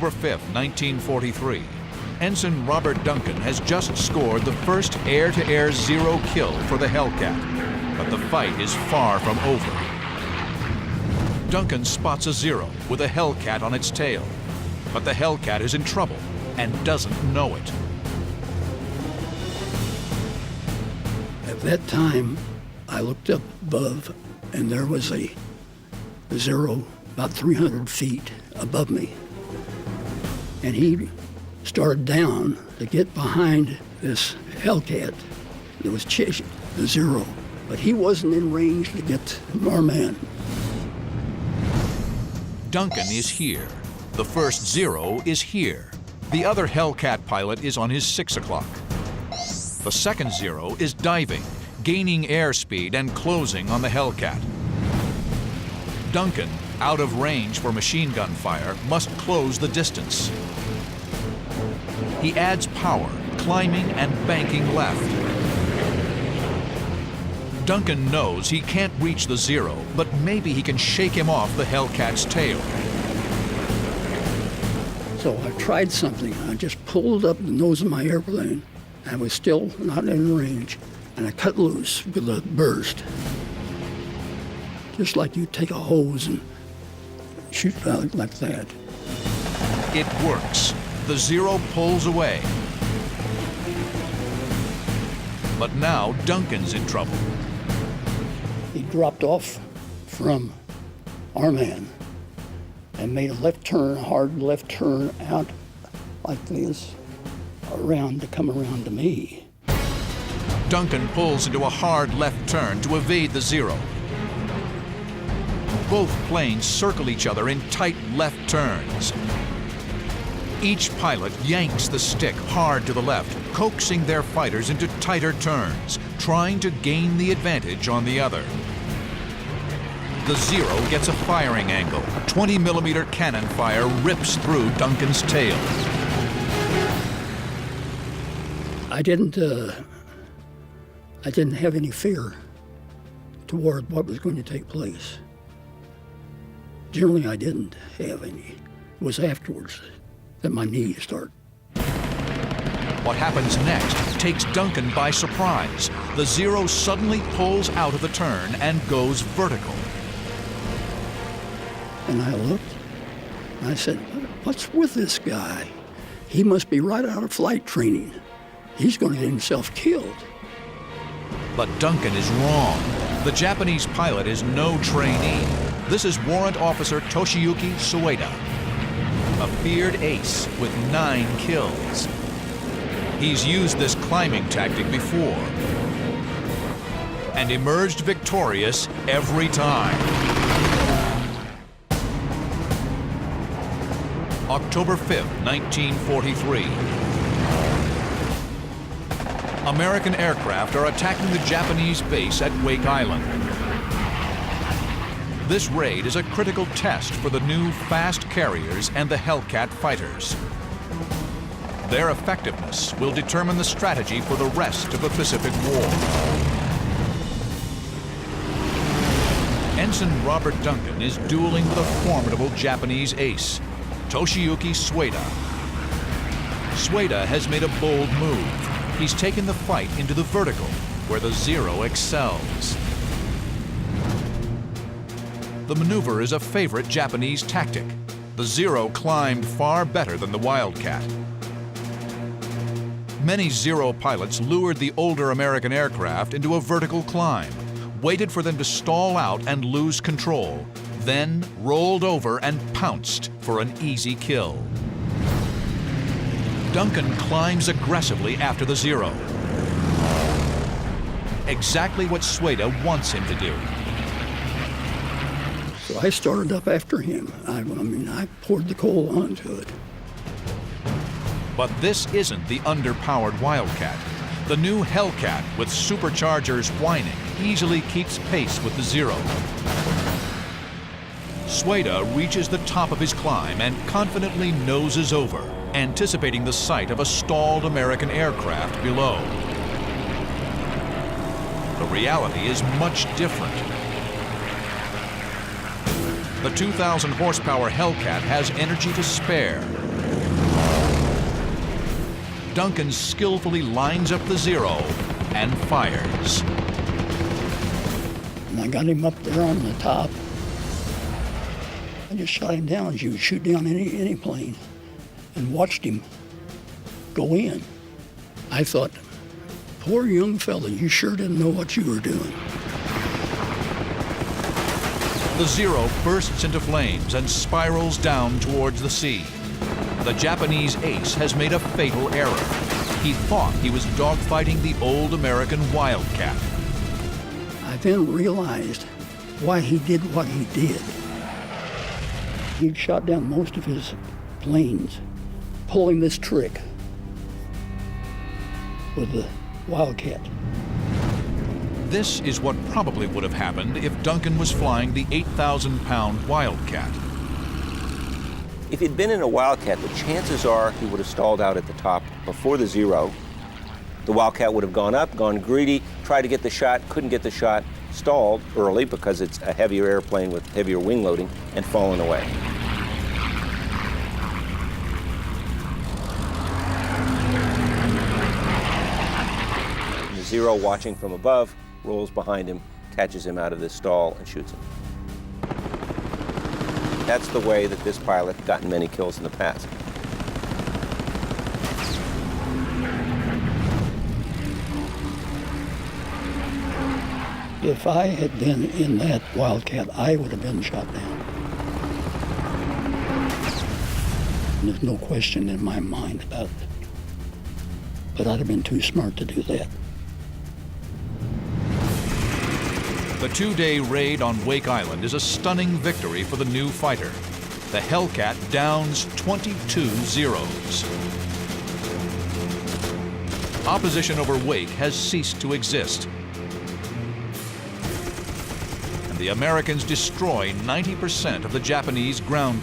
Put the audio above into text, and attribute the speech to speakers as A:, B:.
A: October 5, 1943. Ensign Robert Duncan has just scored the first air-to-air Zero kill for the Hellcat, but the fight is far from over. Duncan spots a Zero with a Hellcat on its tail, but the Hellcat is in trouble and doesn't know it.
B: At that time, I looked up above, and there was a Zero about 300 feet above me. And he started down to get behind this Hellcat that was chasing the Zero, but he wasn't in range to get our man.
A: Duncan is here. The first Zero is here. The other Hellcat pilot is on his 6 o'clock. The second Zero is diving, gaining airspeed and closing on the Hellcat. Duncan, out of range for machine gun fire, must close the distance. He adds power, climbing and banking left. Duncan knows he can't reach the Zero, but maybe he can shake him off the Hellcat's tail.
B: So I tried something. I just pulled up the nose of my airplane. I was still not in range, and I cut loose with a burst. Just like you take a hose and shoot out like that.
A: It works. The Zero pulls away. But now Duncan's in trouble.
B: He dropped off from our man and made a left turn, a hard left turn out like this, around to come around to me.
A: Duncan pulls into a hard left turn to evade the Zero. Both planes circle each other in tight left turns. Each pilot yanks the stick hard to the left, coaxing their fighters into tighter turns, trying to gain the advantage on the other. The Zero gets a firing angle. 20mm cannon fire rips through Duncan's tail.
B: I didn't have any fear toward what was going to take place. Generally, I didn't have any. It was afterwards that my knees started.
A: What happens next takes Duncan by surprise. The Zero suddenly pulls out of the turn and goes vertical.
B: And I looked, and I said, what's with this guy? He must be right out of flight training. He's going to get himself killed.
A: But Duncan is wrong. The Japanese pilot is no trainee. This is Warrant Officer Toshiyuki Sueda, a feared ace with 9 kills. He's used this climbing tactic before and emerged victorious every time. October 5th, 1943. American aircraft are attacking the Japanese base at Wake Island. This raid is a critical test for the new fast carriers and the Hellcat fighters. Their effectiveness will determine the strategy for the rest of the Pacific War. Ensign Robert Duncan is dueling with a formidable Japanese ace, Toshiyuki Sueda. Sueda has made a bold move. He's taken the fight into the vertical, where the Zero excels. The maneuver is a favorite Japanese tactic. The Zero climbed far better than the Wildcat. Many Zero pilots lured the older American aircraft into a vertical climb, waited for them to stall out and lose control, then rolled over and pounced for an easy kill. Duncan climbs aggressively after the Zero. Exactly what Sueda wants him to do.
B: So I started up after him. I poured the coal onto it.
A: But this isn't the underpowered Wildcat. The new Hellcat, with superchargers whining, easily keeps pace with the Zero. Sueda reaches the top of his climb and confidently noses over, anticipating the sight of a stalled American aircraft below. The reality is much different. The 2,000 horsepower Hellcat has energy to spare. Duncan skillfully lines up the Zero and fires.
B: And I got him up there on the top. I just shot him down as you would shoot down any plane and watched him go in. I thought, poor young fella, you sure didn't know what you were doing.
A: The Zero bursts into flames and spirals down towards the sea. The Japanese ace has made a fatal error. He thought he was dogfighting the old American Wildcat.
B: I then realized why he did what he did. He'd shot down most of his planes pulling this trick with the Wildcat.
A: This is what probably would have happened if Duncan was flying the 8,000-pound Wildcat.
C: If he'd been in a Wildcat, the chances are he would have stalled out at the top before the Zero. The Wildcat would have gone up, gone greedy, tried to get the shot, couldn't get the shot, stalled early because it's a heavier airplane with heavier wing loading, and fallen away. The Zero, watching from above, rolls behind him, catches him out of this stall, and shoots him. That's the way that this pilot got many kills in the past.
B: If I had been in that Wildcat, I would have been shot down. There's no question in my mind about it. But I'd have been too smart to do that.
A: The two-day raid on Wake Island is a stunning victory for the new fighter. The Hellcat downs 22 Zeros. Opposition over Wake has ceased to exist. And the Americans destroy 90% of the Japanese ground